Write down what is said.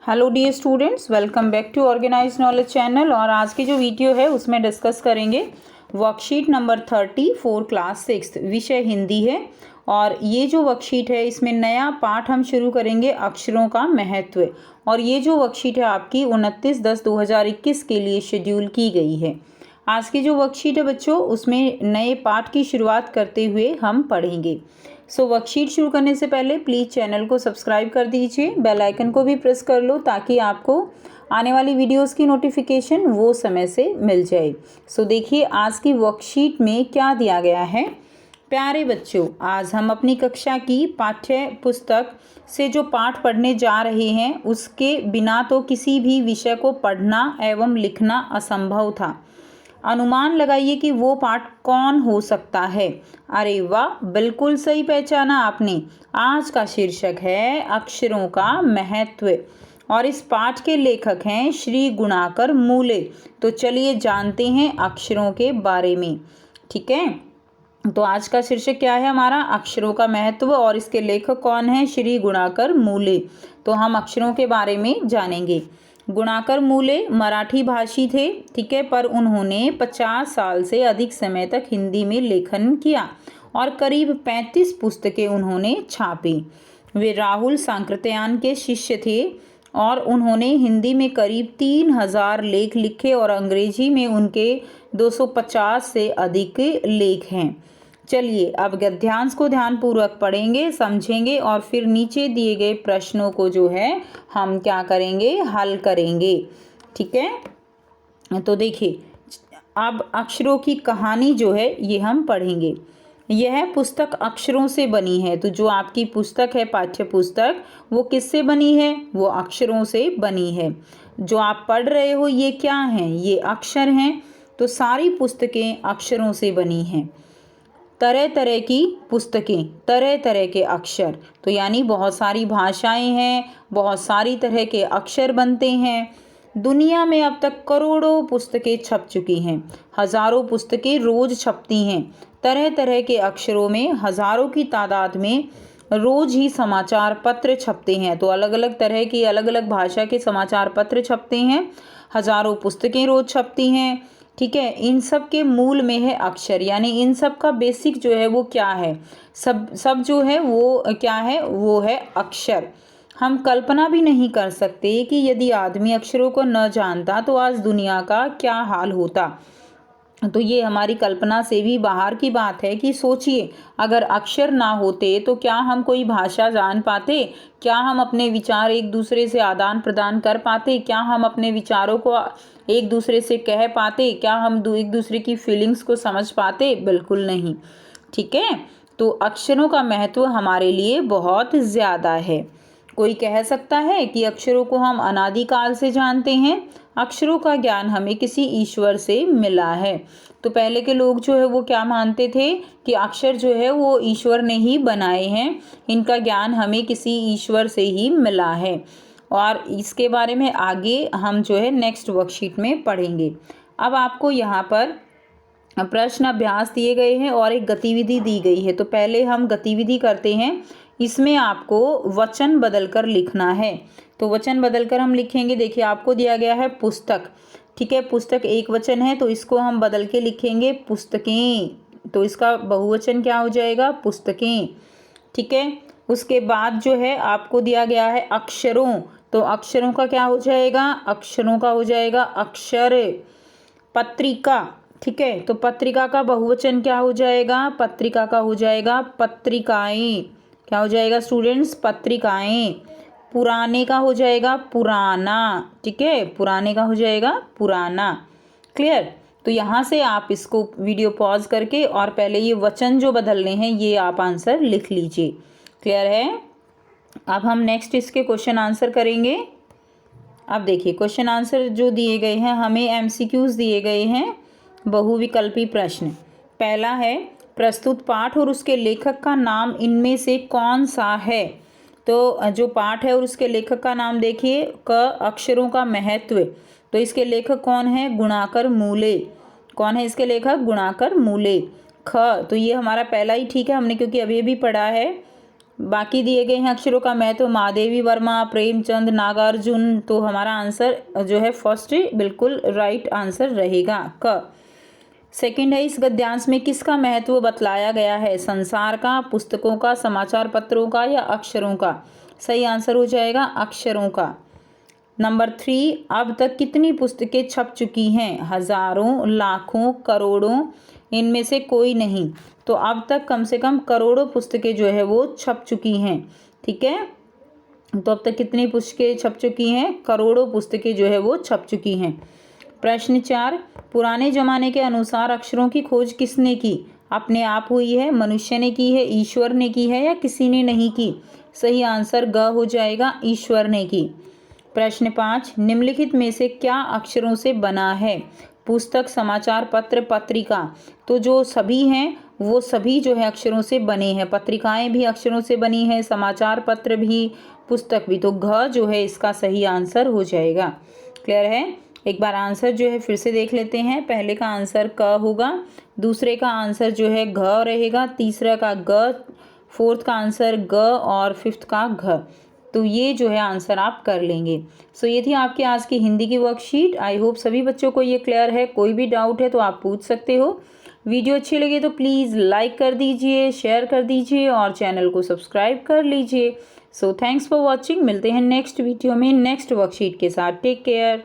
Hello dear students, welcome back to organize knowledge channel. और आज की जो वीडियो है उसमें डिस्कस करेंगे वर्कशीट नंबर 34 क्लास 6, विषय हिंदी है। और ये जो वर्कशीट है इसमें नया पाठ हम शुरू करेंगे, अक्षरों का महत्व। और ये जो वर्कशीट है आपकी 29/10/2021 के लिए शेड्यूल की गई है। आज की जो वर्कशीट है बच्चों, उसमें नए पाठ की शुरुआत करते हुए हम पढ़ेंगे। वर्कशीट शुरू करने से पहले प्लीज़ चैनल को सब्सक्राइब कर दीजिए, बेल आइकन को भी प्रेस कर लो ताकि आपको आने वाली वीडियोस की नोटिफिकेशन वो समय से मिल जाए। देखिए आज की वर्कशीट में क्या दिया गया है। प्यारे बच्चों, आज हम अपनी कक्षा की पाठ्य पुस्तक से जो पाठ पढ़ने जा रहे हैं उसके बिना तो किसी भी विषय को पढ़ना एवं लिखना असंभव था। अनुमान लगाइए कि वो पाठ कौन हो सकता है। अरे वाह, बिल्कुल सही पहचाना आपने। आज का शीर्षक है अक्षरों का महत्व और इस पाठ के लेखक हैं श्री गुणाकर मूले। तो चलिए जानते हैं अक्षरों के बारे में। ठीक है, तो आज का शीर्षक क्या है हमारा, अक्षरों का महत्व, और इसके लेखक कौन है, श्री गुणाकर मूले। तो हम अक्षरों के बारे में जानेंगे। गुणाकर मूले मराठी भाषी थे, ठीक है, पर उन्होंने 50 साल से अधिक समय तक हिंदी में लेखन किया और करीब 35 पुस्तकें उन्होंने छापी। वे राहुल सांकृत्यायन के शिष्य थे और उन्होंने हिंदी में करीब 3000 लेख लिखे और अंग्रेजी में उनके 250 से अधिक लेख हैं। चलिए अब गद्यांश को ध्यानपूर्वक पढ़ेंगे, समझेंगे और फिर नीचे दिए गए प्रश्नों को जो है हम क्या करेंगे, हल करेंगे। ठीक है, तो देखिए अब अक्षरों की कहानी जो है ये हम पढ़ेंगे। यह पुस्तक अक्षरों से बनी है। तो जो आपकी पुस्तक है, पाठ्य पुस्तक, वो किससे बनी है, वो अक्षरों से बनी है। जो आप पढ़ रहे हो ये क्या हैं, ये अक्षर हैं। तो सारी पुस्तकें अक्षरों से बनी हैं। तरह तरह की पुस्तकें, तरह तरह के अक्षर, तो यानी बहुत सारी भाषाएं हैं, बहुत सारी तरह के अक्षर बनते हैं। दुनिया में अब तक करोड़ों पुस्तकें छप चुकी हैं, हजारों पुस्तकें रोज छपती हैं। तरह तरह के अक्षरों में हजारों की तादाद में रोज ही समाचार पत्र छपते हैं। तो अलग अलग तरह की, अलग अलग भाषा के समाचार पत्र छपते हैं, हजारों पुस्तकें रोज छपती हैं। ठीक है, इन सब के मूल में है अक्षर, यानी इन सब का बेसिक जो है वो क्या है, सब जो है वो क्या है, वो है अक्षर। हम कल्पना भी नहीं कर सकते कि यदि आदमी अक्षरों को न जानता तो आज दुनिया का क्या हाल होता। तो ये हमारी कल्पना से भी बाहर की बात है कि सोचिए, अगर अक्षर ना होते तो क्या हम कोई भाषा जान पाते, क्या हम अपने विचार एक दूसरे से आदान प्रदान कर पाते, क्या हम अपने विचारों को एक दूसरे से कह पाते, क्या हम एक दूसरे की फीलिंग्स को समझ पाते, बिल्कुल नहीं। ठीक है, तो अक्षरों का महत्व हमारे लिए बहुत ज़्यादा है। कोई कह सकता है कि अक्षरों को हम अनादिकाल से जानते हैं। अक्षरों का ज्ञान हमें किसी ईश्वर से मिला है। तो पहले के लोग जो है वो क्या मानते थे कि अक्षर जो है वो ईश्वर ने ही बनाए हैं, इनका ज्ञान हमें किसी ईश्वर से ही मिला है। और इसके बारे में आगे हम जो है नेक्स्ट वर्कशीट में पढ़ेंगे। अब आपको यहाँ पर प्रश्न अभ्यास दिए गए हैं और एक गतिविधि दी गई है। तो पहले हम गतिविधि करते हैं। इसमें आपको वचन बदलकर लिखना है। तो वचन बदलकर हम लिखेंगे। देखिए आपको दिया गया है पुस्तक, ठीक है, पुस्तक एक वचन है तो इसको हम बदल के लिखेंगे पुस्तकें। तो इसका बहुवचन क्या हो जाएगा, पुस्तकें। ठीक है, उसके बाद जो है आपको दिया गया है अक्षरों। तो अक्षरों का क्या हो जाएगा, अक्षरों का हो जाएगा अक्षर। पत्रिका, ठीक है, तो पत्रिका का बहुवचन क्या हो जाएगा, पत्रिका का हो जाएगा पत्रिकाएं। क्या हो जाएगा स्टूडेंट्स, पत्रिकाएं। पुराने का हो जाएगा पुराना। ठीक है, पुराने का हो जाएगा पुराना। क्लियर। तो यहाँ से आप इसको वीडियो पॉज करके और पहले ये वचन जो बदलने हैं ये आप आंसर लिख लीजिए। क्लियर है। अब हम नेक्स्ट इसके क्वेश्चन आंसर करेंगे। अब देखिए क्वेश्चन आंसर जो दिए गए हैं, हमें एमसीक्यूज दिए गए हैं, बहुविकल्पी प्रश्न। पहला है प्रस्तुत पाठ और उसके लेखक का नाम इनमें से कौन सा है। तो जो पाठ है और उसके लेखक का नाम देखिए, क अक्षरों का महत्व। तो इसके लेखक कौन है, गुणाकर मूले। कौन है इसके लेखक, गुणाकर मूले। ख, तो ये हमारा पहला ही ठीक है हमने, क्योंकि अभी अभी पढ़ा है बाकी दिए गए हैं अक्षरों का महत्व महादेवी वर्मा, प्रेमचंद, नागार्जुन। तो हमारा आंसर जो है फर्स्ट बिल्कुल राइट आंसर रहेगा क। सेकंड है, इस गद्यांश में किसका महत्व बतलाया गया है? संसार का, पुस्तकों का, समाचार पत्रों का या अक्षरों का? सही आंसर हो जाएगा अक्षरों का। नंबर 3, अब तक कितनी पुस्तकें छप चुकी हैं? हजारों, लाखों, करोड़ों, इनमें से कोई नहीं। तो अब तक कम से कम करोड़ों पुस्तकें जो है वो छप चुकी हैं। ठीक है, तो अब तक कितनी पुस्तकें छप चुकी हैं? करोड़ों पुस्तकें जो है वो छप चुकी हैं। प्रश्न 4, पुराने जमाने के अनुसार अक्षरों की खोज किसने की? अपने आप हुई है, मनुष्य ने की है, ईश्वर ने की है या किसी ने नहीं की? सही आंसर ग हो जाएगा, ईश्वर ने की। प्रश्न 5, निम्नलिखित में से क्या अक्षरों से बना है? पुस्तक, समाचार पत्र, पत्रिका। तो जो सभी हैं वो सभी जो है अक्षरों से बने हैं। पत्रिकाएं भी अक्षरों से बनी हैं, समाचार पत्र भी, पुस्तक भी। तो घ जो है इसका सही आंसर हो जाएगा। क्लियर है? एक बार आंसर जो है फिर से देख लेते हैं। पहले का आंसर क होगा, दूसरे का आंसर जो है घ रहेगा, तीसरा का ग, फोर्थ का आंसर ग और फिफ्थ का घ। तो ये जो है आंसर आप कर लेंगे। सो ये थी आपकी आज की हिंदी की वर्कशीट। आई होप सभी बच्चों को ये क्लियर है। कोई भी डाउट है तो आप पूछ सकते हो। वीडियो अच्छी लगे तो प्लीज़ लाइक कर दीजिए, शेयर कर दीजिए और चैनल को सब्सक्राइब कर लीजिए। So thanks for watching. मिलते हैं नेक्स्ट वीडियो में नेक्स्ट वर्कशीट के साथ। Take care.